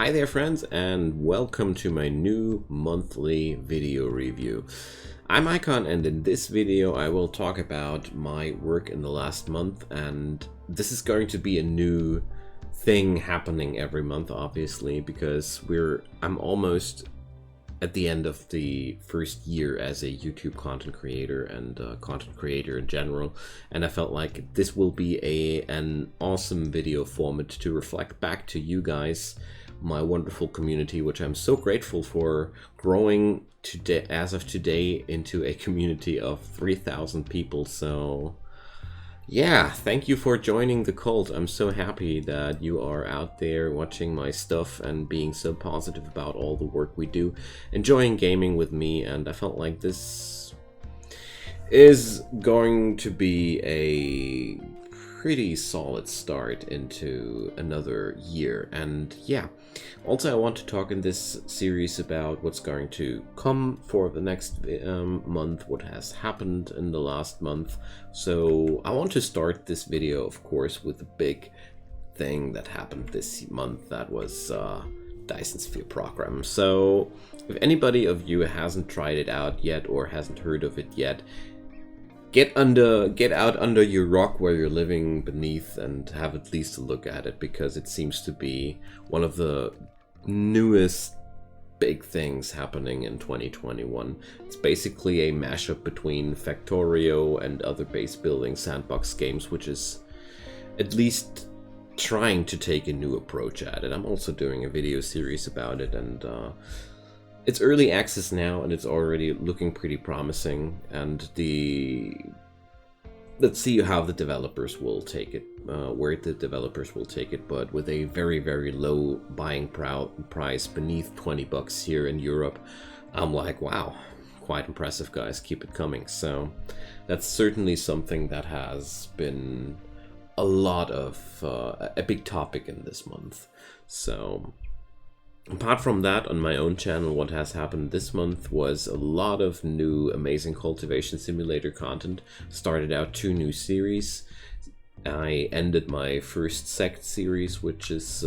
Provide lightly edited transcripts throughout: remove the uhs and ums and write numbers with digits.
Hi there friends, and welcome to my new monthly video review. I'm Icon, and in this video I will talk about my work in the last month, and this is going to be a new thing happening every month, obviously, because I'm almost at the end of the first year as a YouTube content creator and content creator in general, and I felt like this will be an awesome video format to reflect back to you guys, my wonderful community, which I'm so grateful for, growing today as of today into a community of 3,000 people. So yeah, thank you for joining the cult. I'm so happy that you are out there watching my stuff and being so positive about all the work we do, enjoying gaming with me, and I felt like this is going to be a pretty solid start into another year. And yeah, also I want to talk in this series about what's going to come for the next month, what has happened in the last month. So I want to start this video, of course, with the big thing that happened this month. That was Dyson Sphere Program. So if anybody of you hasn't tried it out yet or hasn't heard of it yet, get out under your rock where you're living beneath and have at least a look at it, because it seems to be one of the newest big things happening in 2021. It's basically a mashup between Factorio and other base building sandbox games, which is at least trying to take a new approach at it. I'm also doing a video series about it, and it's early access now, and it's already looking pretty promising. And let's see how the developers will take it, where the developers will take it. But with a very, very low buying price beneath 20 bucks here in Europe, I'm like, wow, quite impressive, guys. Keep it coming. So that's certainly something that has been a lot of a big topic in this month. So apart from that, on my own channel, what has happened this month was a lot of new amazing cultivation simulator content. Started out 2 new series. I ended my first sect series, which is,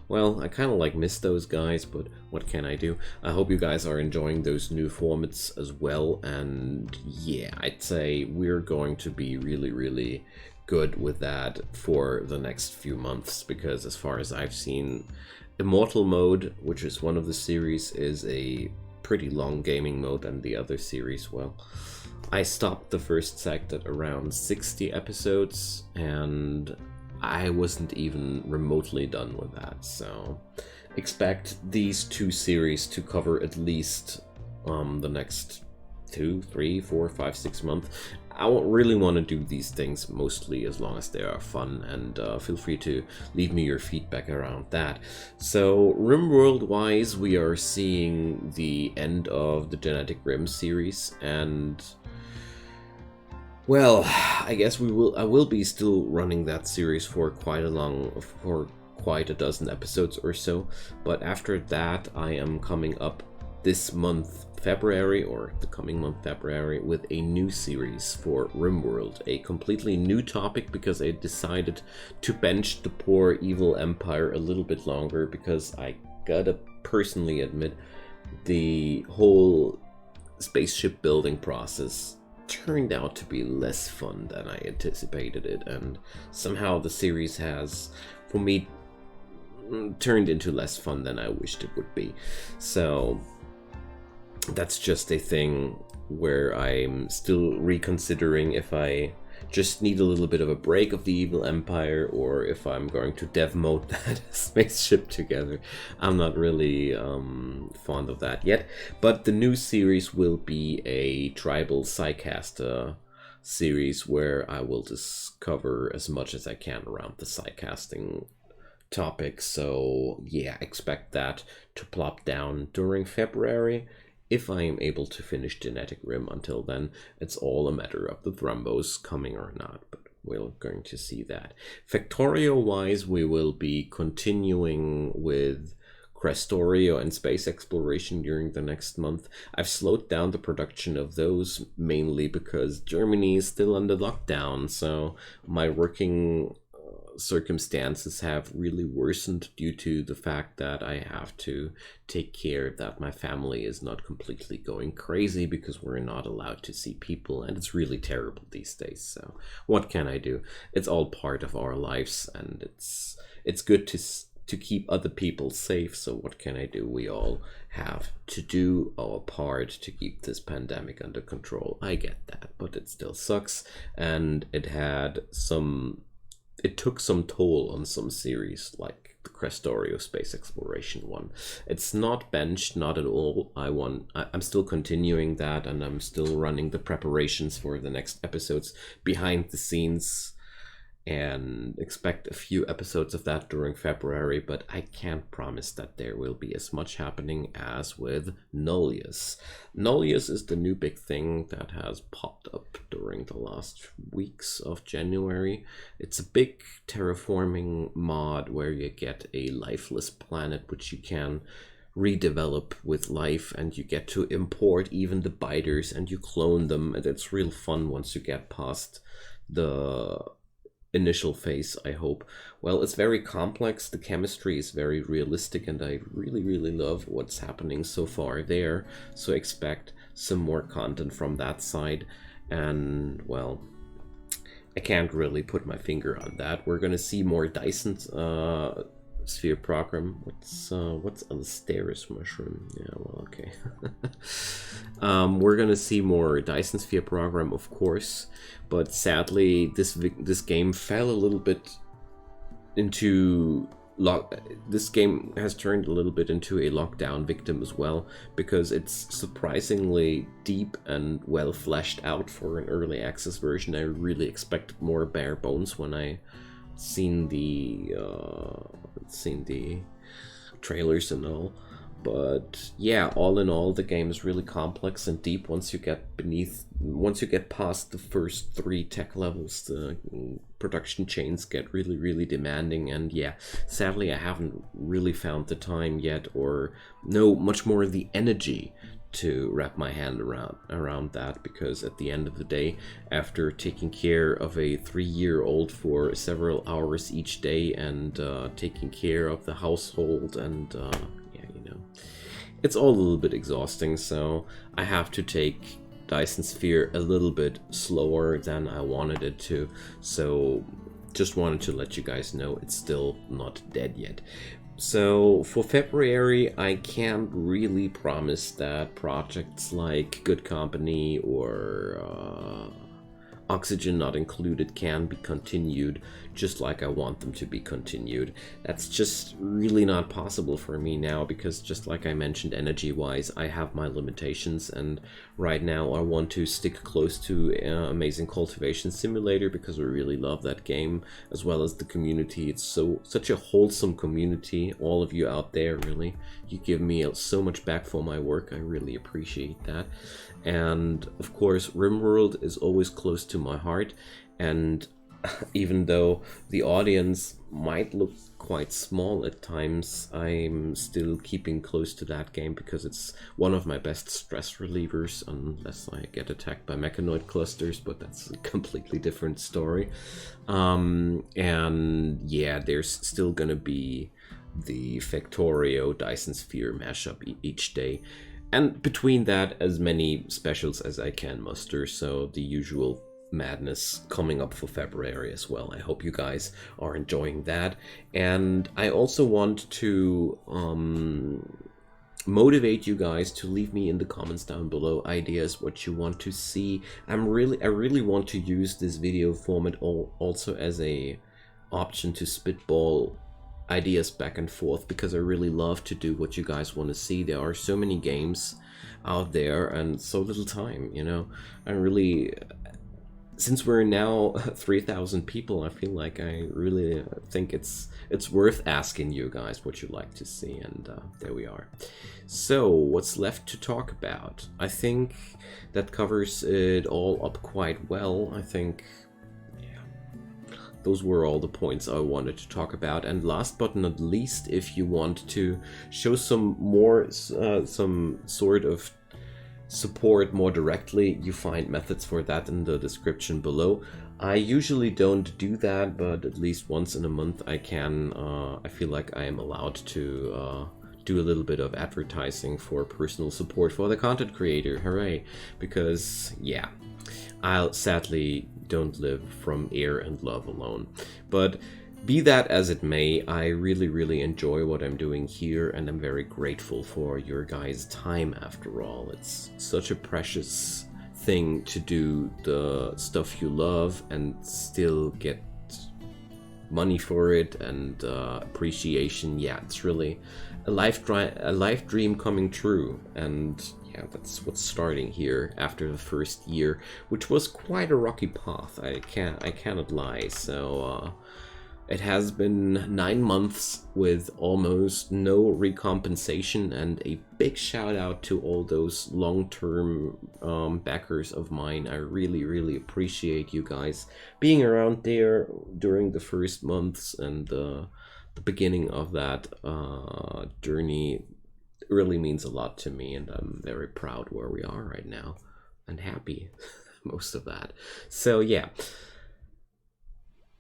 well, I kind of like missed those guys, but what can I do? I hope you guys are enjoying those new formats as well. And yeah, I'd say we're going to be really, really good with that for the next few months, because as far as I've seen, Immortal mode, which is one of the series, is a pretty long gaming mode, and the other series, well, I stopped the first sect at around 60 episodes, and I wasn't even remotely done with that. So expect these 2 series to cover at least the next 2, 3, 4, 5, 6 months. I really want to do these things mostly as long as they are fun, and feel free to leave me your feedback around that. So RimWorld wise, we are seeing the end of the Genetic Rim series, and well, I guess I will be still running that series for quite a dozen episodes or so. But after that, I am coming up this month, February, or the coming month, February, with a new series for RimWorld, a completely new topic, because I decided to bench the poor evil empire a little bit longer, because I gotta personally admit, the whole spaceship building process turned out to be less fun than I anticipated it, and somehow the series has, for me, turned into less fun than I wished it would be. So that's just a thing where I'm still reconsidering if I just need a little bit of a break of the evil empire, or if I'm going to dev mode that spaceship together. I'm not really fond of that yet, but the new series will be a tribal psycast series, where I will discover as much as I can around the psycasting topic. So yeah, expect that to plop down during February, if I am able to finish Genetic Rim. Until then, it's all a matter of the Thrumbos coming or not, but we're going to see that. Factorio wise, we will be continuing with Crestorio and space exploration during the next month. I've slowed down the production of those, mainly because Germany is still under lockdown, so my working circumstances have really worsened due to the fact that I have to take care that my family is not completely going crazy, because we're not allowed to see people, and it's really terrible these days. So what can I do? It's all part of our lives, and it's good to keep other people safe. So what can I do? We all have to do our part to keep this pandemic under control. I get that, but it still sucks, and it took some toll on some series like the Questorio Space Exploration one. It's not benched, not at all. I'm still continuing that, and I'm still running the preparations for the next episodes behind the scenes, and expect a few episodes of that during February, but I can't promise that there will be as much happening as with Nullius. Nullius is the new big thing that has popped up during the last weeks of January. It's a big terraforming mod where you get a lifeless planet which you can redevelop with life, and you get to import even the biters and you clone them, and it's real fun once you get past the initial phase, I hope. Well, it's very complex, the chemistry is very realistic, and I really love what's happening so far there, so expect some more content from that side. And well, I can't really put my finger on that. We're gonna see more Dyson sphere program. What's Alastaris mushroom? Yeah, well, okay. We're gonna see more Dyson sphere program, of course, but sadly this game fell a little bit into this game has turned a little bit into a lockdown victim as well, because it's surprisingly deep and well fleshed out for an early access version. I really expected more bare bones when I seen the trailers and all. But yeah, all in all, the game is really complex and deep. Once you get past the first 3 tech levels, the production chains get really demanding. And yeah, sadly I haven't really found the time yet, or no, much more the energy to wrap my hand around that, because at the end of the day, after taking care of a 3-year-old for several hours each day, and taking care of the household, and yeah, you know, it's all a little bit exhausting. So I have to take Dyson Sphere a little bit slower than I wanted it to. So just wanted to let you guys know it's still not dead yet. So for February, I can't really promise that projects like Good Company or Oxygen Not Included can be continued just like I want them to be continued. That's just really not possible for me now, because just like I mentioned, energy-wise, I have my limitations, and right now I want to stick close to Amazing Cultivation Simulator, because I really love that game, as well as the community. It's such a wholesome community. All of you out there, really, you give me so much back for my work. I really appreciate that. And of course, RimWorld is always close to my heart, and even though the audience might look quite small at times, I'm still keeping close to that game, because it's one of my best stress relievers, unless I get attacked by mechanoid clusters, but that's a completely different story. And yeah, there's still gonna be the Factorio Dyson Sphere mashup each day. And between that, as many specials as I can muster, so the usual madness coming up for February as well. I hope you guys are enjoying that. And I also want to motivate you guys to leave me in the comments down below ideas what you want to see. I really want to use this video format also as a option to spitball ideas back and forth, because I really love to do what you guys want to see. There are so many games out there and so little time, you know. I really, since we're now 3,000 people, I feel like I really think it's worth asking you guys what you'd like to see, and there we are. So what's left to talk about? I think that covers it all up quite well. I think those were all the points I wanted to talk about. And last but not least, if you want to show some sort of support more directly, you find methods for that in the description below. I usually don't do that, but at least once in a month I can. I feel like I am allowed to do a little bit of advertising for personal support for the content creator. Hooray! Because, yeah, I sadly don't live from air and love alone. But be that as it may, I really enjoy what I'm doing here, and I'm very grateful for your guys' time after all. It's such a precious thing to do the stuff you love and still get money for it and appreciation. Yeah, it's really a life dream coming true, and yeah, that's what's starting here after the first year, which was quite a rocky path. I cannot lie. So it has been 9 months with almost no recompensation, and a big shout out to all those long-term backers of mine. I really appreciate you guys being around there during the first months and the beginning of that journey. It really means a lot to me, and I'm very proud where we are right now and happy most of that. So yeah,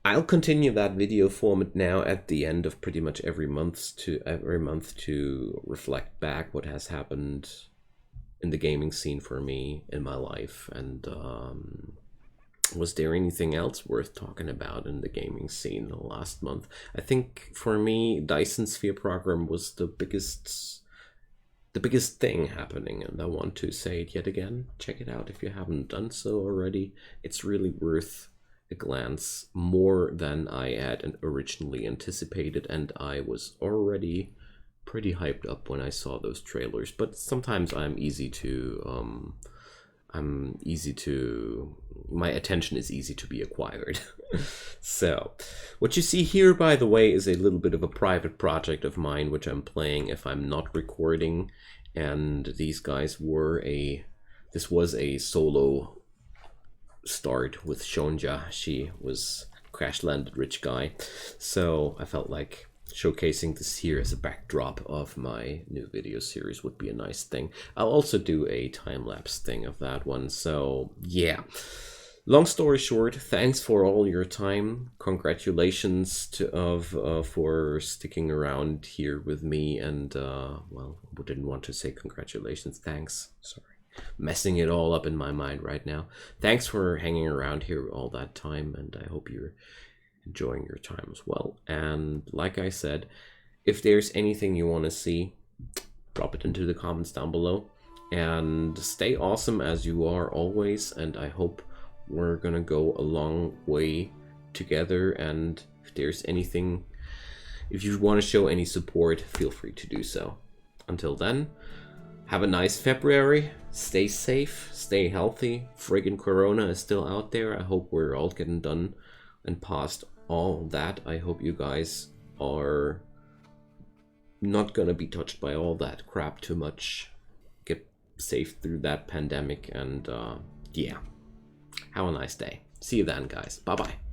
I'll continue that video format now at the end of pretty much every month to reflect back what has happened in the gaming scene for me in my life, and was there anything else worth talking about in the gaming scene the last month? I think for me, Dyson Sphere program was the biggest thing happening, and I want to say it yet again. Check it out if you haven't done so already. It's really worth a glance, more than I had originally anticipated, and I was already pretty hyped up when I saw those trailers. But sometimes my attention is easy to be acquired. So what you see here, by the way, is a little bit of a private project of mine which I'm playing if I'm not recording, and these guys this was a solo start with Shonja. She was crash landed rich guy, so I felt like showcasing this here as a backdrop of my new video series would be a nice thing. I'll also do a time-lapse thing of that one. So yeah, long story short, thanks for all your time. Congratulations for sticking around here with me, and well, I didn't want to say congratulations, thanks, sorry, messing it all up in my mind right now. Thanks for hanging around here all that time, and I hope you're enjoying your time as well. And like I said, if there's anything you want to see, drop it into the comments down below, and stay awesome as you are always, and I hope we're gonna go a long way together. And if you want to show any support, feel free to do so. Until then, have a nice February, stay safe, stay healthy. Friggin' Corona is still out there. I hope we're all getting done and past all that. I hope you guys are not gonna be touched by all that crap too much. Get safe through that pandemic, and yeah, have a nice day. See you then, guys. Bye bye.